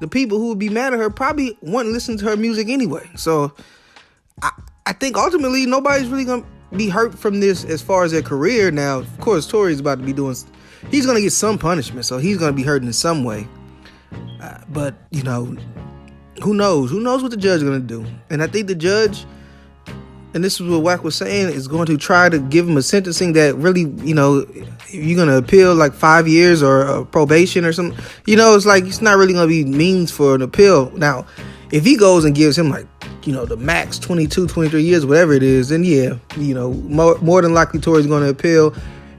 the people who would be mad at her probably wouldn't listen to her music anyway. So I think ultimately nobody's really going to be hurt from this as far as their career. Now, of course, Tory's about to be he's going to get some punishment, so he's going to be hurt in some way. But, you know, who knows? Who knows what the judge is going to do? And I think the judge, and this is what Wack was saying, is going to try to give him a sentencing that really, you know, you're going to appeal like 5 years or probation or something. You know, it's like it's not really going to be means for an appeal. Now, if he goes and gives him like, you know, the max 22, 23 years, whatever it is, then yeah, you know, more than likely Tory's going to appeal.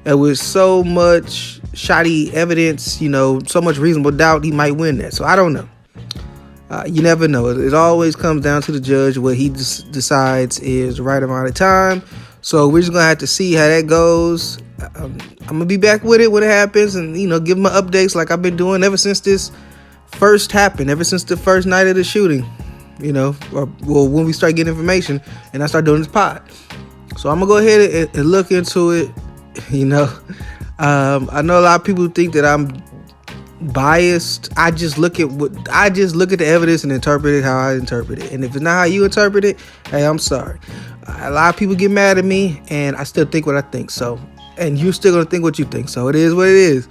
And with so much shoddy evidence, you know, so much reasonable doubt, he might win that. So I don't know. You never know. It always comes down to the judge. What he decides is the right amount of time. So we're just going to have to see how that goes. I'm going to be back with it when it happens and, you know, give my updates like I've been doing ever since this first happened, ever since the first night of the shooting, you know, or well, when we start getting information and I start doing this pod. So I'm going to go ahead and look into it, you know. I know a lot of people think that I'm biased. I just look at the evidence and interpret it how I interpret it. And if it's not how you interpret it, hey, I'm sorry. A lot of people get mad at me, and I still think what I think. So, and you're still gonna think what you think. So it is what it is.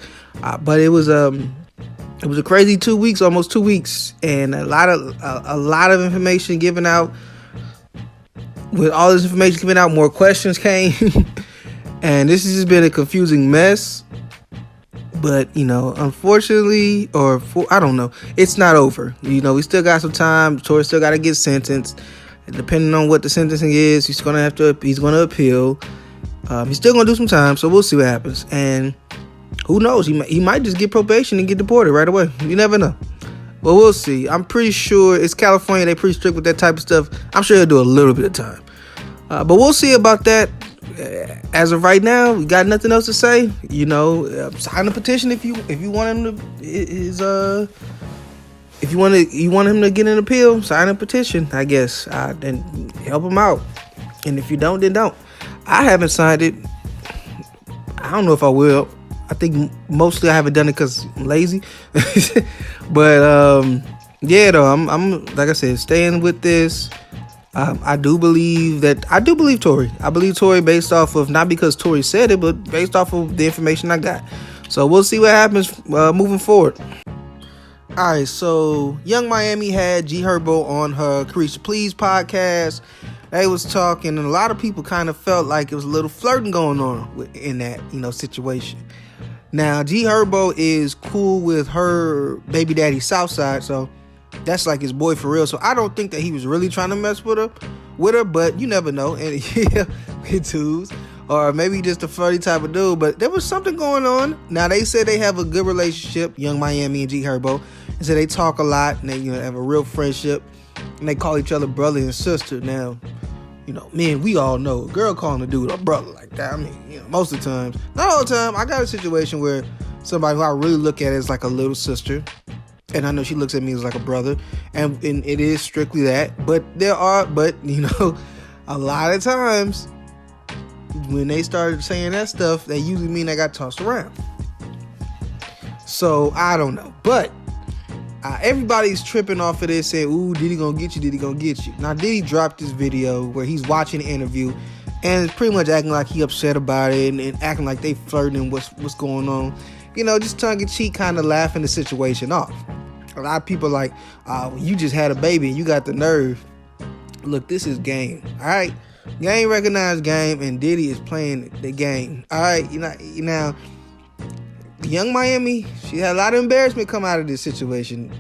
But it was a crazy 2 weeks, almost 2 weeks, and a lot of information given out. With all this information given out, more questions came, and this has just been a confusing mess. But, you know, unfortunately, I don't know, it's not over. You know, we still got some time. Tory still got to get sentenced. And depending on what the sentencing is, he's going to appeal. He's still going to do some time, so we'll see what happens. And who knows? He might just get probation and get deported right away. You never know. But we'll see. I'm pretty sure it's California. They're pretty strict with that type of stuff. I'm sure he'll do a little bit of time. But we'll see about that. As of right now, we got nothing else to say. You know, sign a petition if you want him to if you want him to get an appeal. Sign a petition, I guess, and help him out. And if you don't, then don't. I haven't signed it. I don't know if I will. I think mostly I haven't done it because I'm lazy. But yeah, though, I'm like I said, staying with this. I do believe Tory. I believe Tory based off of, not because Tory said it, but based off of the information I got. So we'll see what happens moving forward. All right, so Yung Miami had G Herbo on her Carisha Please podcast. They was talking, and a lot of people kind of felt like it was a little flirting going on in that, you know, situation. Now, G Herbo is cool with her baby daddy Southside, so that's like his boy for real. So I don't think that he was really trying to mess with her, but you never know. And yeah, it twos, or maybe just a flirty type of dude. But there was something going on. Now they say they have a good relationship, Yung Miami and G Herbo. They say they talk a lot and they, you know, have a real friendship, and they call each other brother and sister. Now, you know, man, we all know a girl calling a dude a brother like that. I mean, you know, most of the times, not all the time. I got a situation where somebody who I really look at as like a little sister, and I know she looks at me as like a brother, and it is strictly that. But you know, a lot of times when they started saying that stuff, they usually mean they got tossed around. So I don't know, but everybody's tripping off of this, saying, "Ooh, Diddy gonna get you, Diddy gonna get you." Now Diddy dropped this video where he's watching the interview and pretty much acting like he upset about it and acting like they flirting and what's going on. You know, just tongue in cheek, kind of laughing the situation off. A lot of people are like, you just had a baby and you got the nerve. Look, this is game, all right? Game recognized game, and Diddy is playing the game, all right? You know, Yung Miami, she had a lot of embarrassment come out of this situation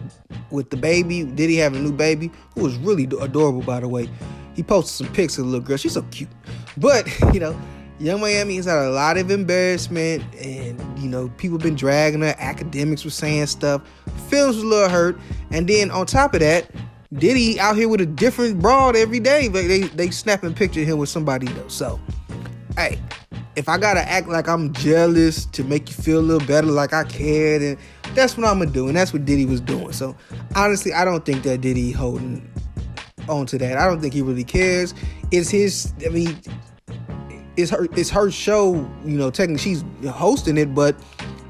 with the baby. Diddy having a new baby, who was really adorable, by the way. He posted some pics of the little girl. She's so cute. But, you know, Yung Miami has had a lot of embarrassment, and, you know, people been dragging her. Academics were saying stuff. Films was a little hurt. And then on top of that, Diddy out here with a different broad every day. But they snapping picture of him with somebody else. So, hey, if I gotta act like I'm jealous to make you feel a little better, like I cared, and that's what I'm gonna do. And that's what Diddy was doing. So, honestly, I don't think that Diddy holding on to that. I don't think he really cares. It's his, I mean, it's her show, you know, technically she's hosting it, but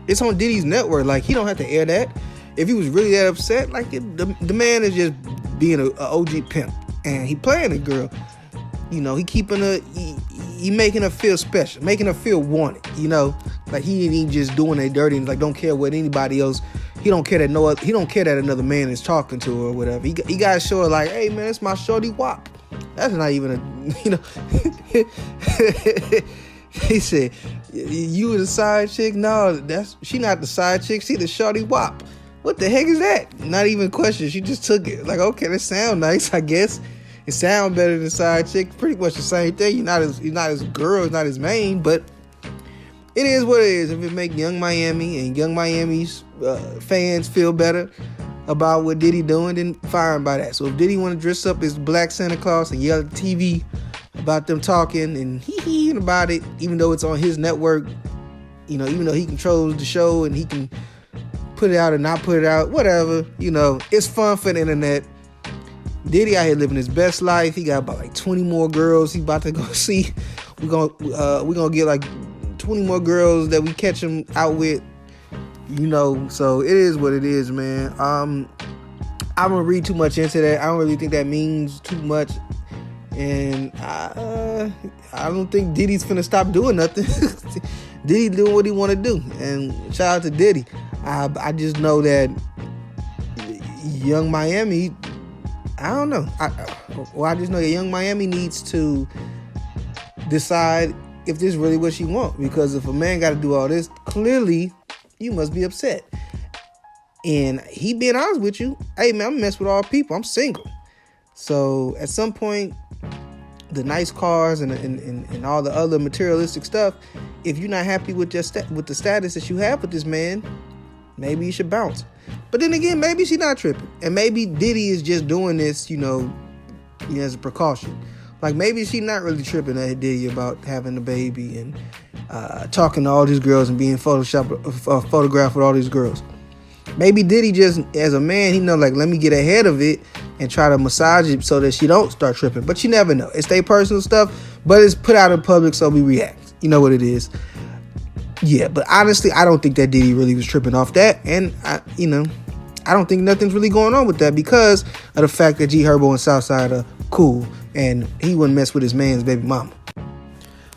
it's on Diddy's network. Like, he don't have to air that. if he was really that upset, like the man is just being a OG pimp, and he playing a girl. You know, he keeping her, he making her feel special, making her feel wanted. You know, like he ain't just doing it dirty and like don't care what anybody else. He don't care that another man is talking to her or whatever. He got to show her like, hey man, it's my Shawty Wop. That's not even a, you know. He said, you was a side chick? No, she not the side chick. She the Shawty Wop. What the heck is that? Not even a question. She just took it. Like, okay, that sound nice, I guess. It sound better than side chick. Pretty much the same thing. You're not as girl, it's not as main, but it is what it is. If it make Young Miami and Young Miami's fans feel better about what Diddy doing, then fine by that. So if Diddy want to dress up as Black Santa Claus and yell at the TV about them talking and hee-heeing about it, even though it's on his network, you know, even though he controls the show and he can put it out or not put it out, whatever, you know, it's fun for the internet. Diddy out here living his best life. He got about like 20 more girls he about to go see. We're gonna get like 20 more girls that we catch him out with, you know. So it is what it is, man. I don't read too much into that. I don't really think that means too much, and I don't think Diddy's finna stop doing nothing. Diddy doing what he want to do, and shout out to Diddy. I just know that Young Miami, I don't know. I just know that Young Miami needs to decide if this is really what she wants. Because if a man got to do all this, clearly you must be upset. And he being honest with you, hey man, I'm mess with all people. I'm single. So at some point, the nice cars and all the other materialistic stuff, if you're not happy with with the status that you have with this man, maybe you should bounce. But then again, maybe she's not tripping. And maybe Diddy is just doing this, you know, as a precaution. Like maybe she's not really tripping at Diddy about having a baby and talking to all these girls and being photographed with all these girls. Maybe Diddy just, as a man, he know like, let me get ahead of it and try to massage it so that she don't start tripping. But you never know. It's their personal stuff, but it's put out in public, so we react. You know what it is. Yeah, but honestly, I don't think that Diddy really was tripping off that. And, I don't think nothing's really going on with that because of the fact that G Herbo and Southside are cool and he wouldn't mess with his man's baby mama.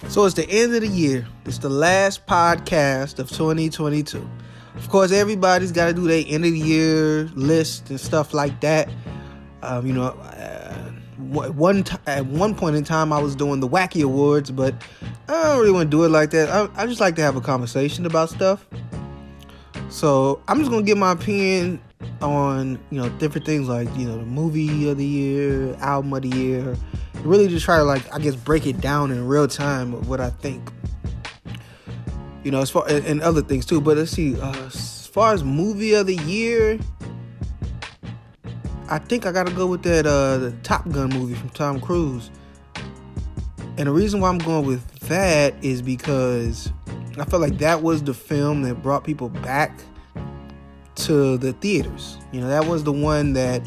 So it's the end of the year. It's the last podcast of 2022. Of course, everybody's got to do their end of the year list and stuff like that. At one point in time, I was doing the Wacky Awards, but I don't really want to do it like that. I just like to have a conversation about stuff. So I'm just going to give my opinion on, different things like, the movie of the year, album of the year. Really just try to, break it down in real time of what I think. As far and other things too. But let's see. As far as movie of the year, I think I gotta go with that the Top Gun movie from Tom Cruise. And the reason why I'm going with that is because I felt like that was the film that brought people back to the theaters. That was the one that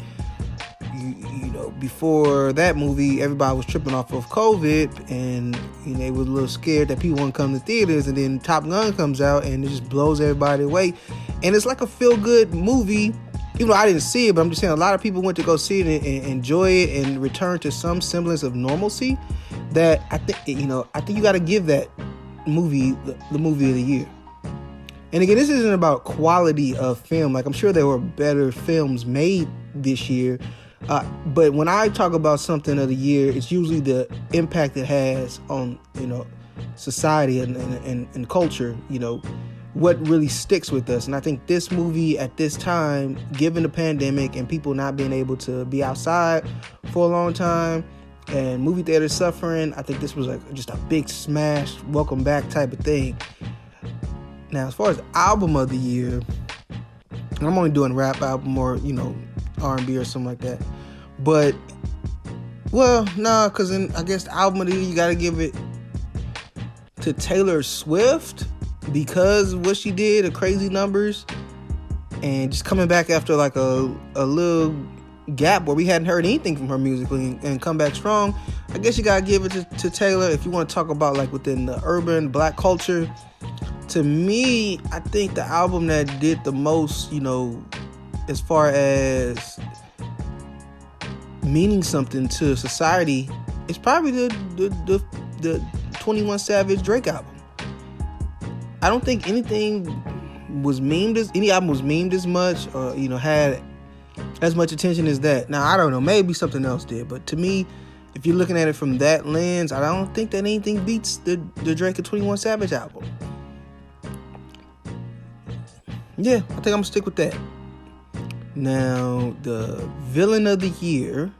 before that movie, everybody was tripping off of COVID and they were a little scared that people wouldn't come to theaters, and then Top Gun comes out and it just blows everybody away. And it's like a feel-good movie. Even though I didn't see it, but I'm just saying a lot of people went to go see it and enjoy it and return to some semblance of normalcy. That I think you got to give that movie the movie of the year. And again, this isn't about quality of film. Like, I'm sure there were better films made this year. But when I talk about something of the year, it's usually the impact it has on, society and culture, what really sticks with us. And I think this movie at this time, given the pandemic and people not being able to be outside for a long time and movie theaters suffering, I think this was just a big smash, welcome back type of thing. Now, as far as album of the year, I'm only doing rap album or, R&B or something like that. But, because then I guess the album of the year, you got to give it to Taylor Swift because of what she did, the crazy numbers, and just coming back after like a little gap where we hadn't heard anything from her musically and come back strong. I guess you got to give it to Taylor. If you want to talk about like within the urban black culture, to me, I think the album that did the most, as far as meaning something to society, it's probably the 21 Savage Drake album. I don't think any album was memed as much, or had as much attention as that. Now I don't know, maybe something else did, but to me, if you're looking at it from that lens, I don't think that anything beats the Drake and 21 Savage album. Yeah, I think I'm gonna stick with that. Now, the villain of the year,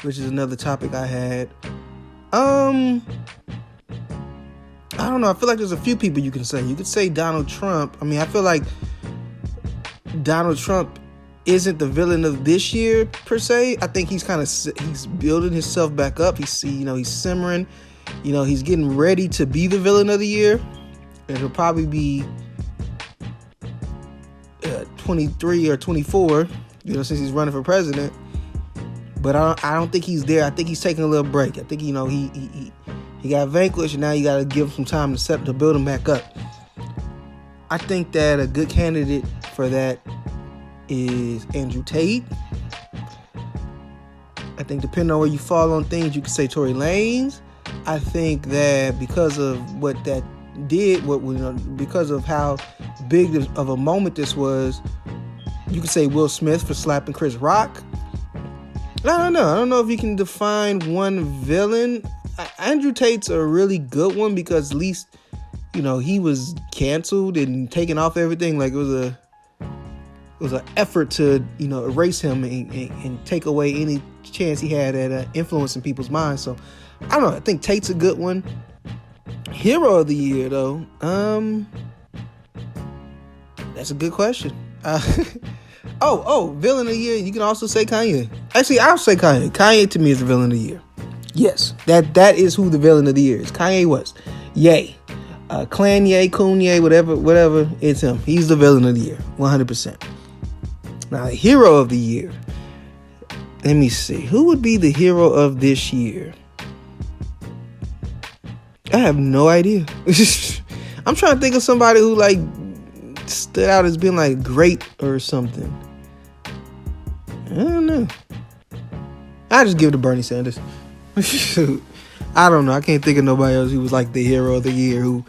which is another topic I had. I don't know. I feel like there's a few people you can say. You could say Donald Trump. I mean, I feel like Donald Trump isn't the villain of this year per se. I think he's building himself back up. He's simmering. He's getting ready to be the villain of the year. It'll probably be 23 or 24, since he's running for president. But I don't think he's there. I think he's taking a little break. I think he got vanquished, and now you got to give him some time to build him back up. I think that a good candidate for that is Andrew Tate. I think depending on where you fall on things, you could say Tory Lanez. I think that because of what that did, because of how big of a moment this was, you could say Will Smith for slapping Chris Rock. I don't know if you can define one villain. Andrew Tate's a really good one because at least he was canceled and taken off everything. Like it was an effort to erase him and take away any chance he had at influencing people's minds. So I don't know. I think Tate's a good one. Hero of the year, though. That's a good question. Villain of the year. You can also say Kanye. Actually, I'll say Kanye. Kanye to me is the villain of the year. Yes, that is who the villain of the year is. Kanye West. Ye. Clan Ye, Kun Ye, whatever. It's him. He's the villain of the year. 100%. Now, the hero of the year. Let me see. Who would be the hero of this year? I have no idea. I'm trying to think of somebody who stood out as being great or something. I don't know. I just give it to Bernie Sanders. I don't know. I can't think of nobody else who was the hero of the year who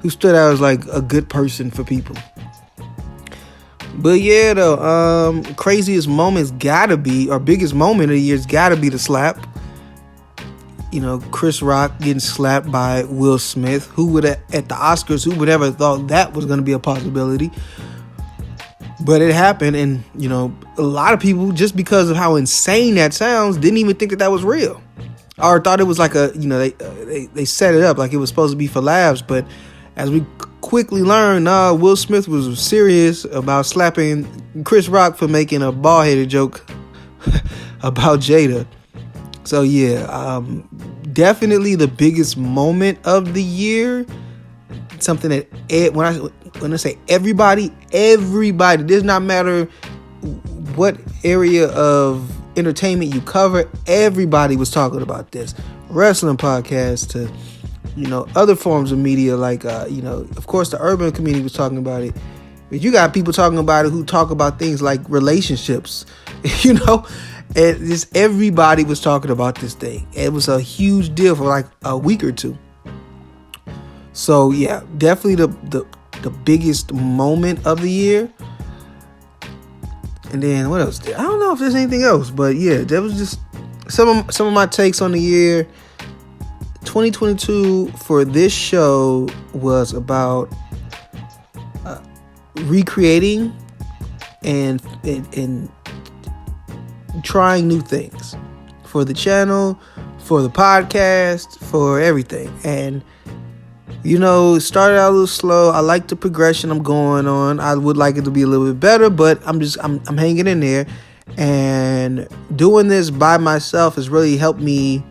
stood out as a good person for people. But yeah, though, craziest moment's gotta be, or biggest moment of the year's gotta be the slap. Chris Rock getting slapped by Will Smith. Who would at the Oscars, who would ever thought that was going to be a possibility? But it happened, and a lot of people, just because of how insane that sounds, didn't even think that was real, or thought it was they set it up like it was supposed to be for laughs. But as we quickly learned, Will Smith was serious about slapping Chris Rock for making a bald-headed joke about Jada. So yeah, definitely the biggest moment of the year. Something that when I say everybody, it does not matter what area of entertainment you cover. Everybody was talking about this. Wrestling podcasts to other forms of media, of course the urban community was talking about it. But you got people talking about it who talk about things like relationships, And just everybody was talking about this thing. It was a huge deal for a week or two. So yeah, definitely the biggest moment of the year. And then what else? I don't know if there's anything else, but yeah, that was just some of my takes on the year. 2022 for this show was about recreating and trying new things for the channel, for the podcast, for everything. And it started out a little slow. I like the progression I'm going on. I would like it to be a little bit better, but I'm hanging in there. And doing this by myself has really helped me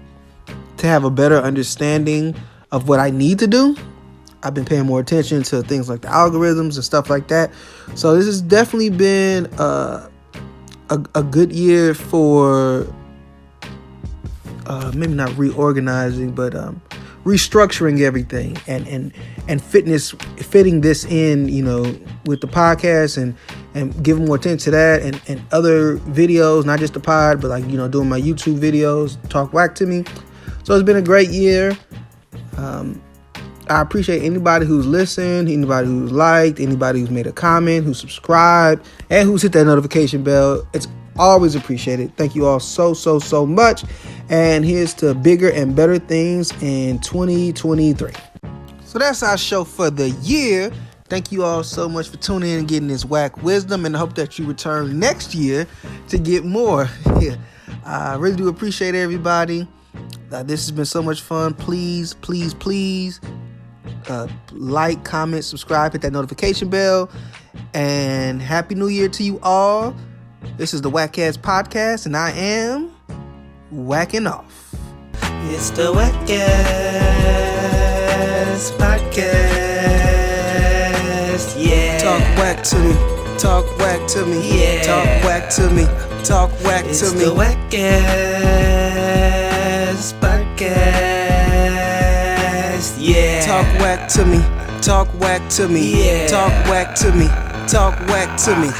to have a better understanding of what I need to do. I've been paying more attention to things like the algorithms and stuff like that. So this has definitely been a good year for maybe not reorganizing, but restructuring everything and fitting this in, with the podcast and and giving more attention to that and other videos, not just the pod, but like, doing my YouTube videos, talk whack to me. So it's been a great year. I appreciate anybody who's listened, anybody who's liked, anybody who's made a comment, who's subscribed, and who's hit that notification bell. It's always appreciated. Thank you all so much. And here's to bigger and better things in 2023. So that's our show for the year. Thank you all so much for tuning in and getting this whack wisdom, and I hope that you return next year to get more. I really do appreciate everybody. This has been so much fun. Please like, comment, subscribe, hit that notification bell, and Happy New Year to you all. This is the WACCast podcast, and I am whacking off. It's the WACCast podcast, yeah. Talk whack to me, talk whack to me, yeah. Talk whack to me, talk whack to me. It's the WACCast podcast, yeah. Talk whack to me, talk whack to me, yeah. Talk whack to me, talk whack to me.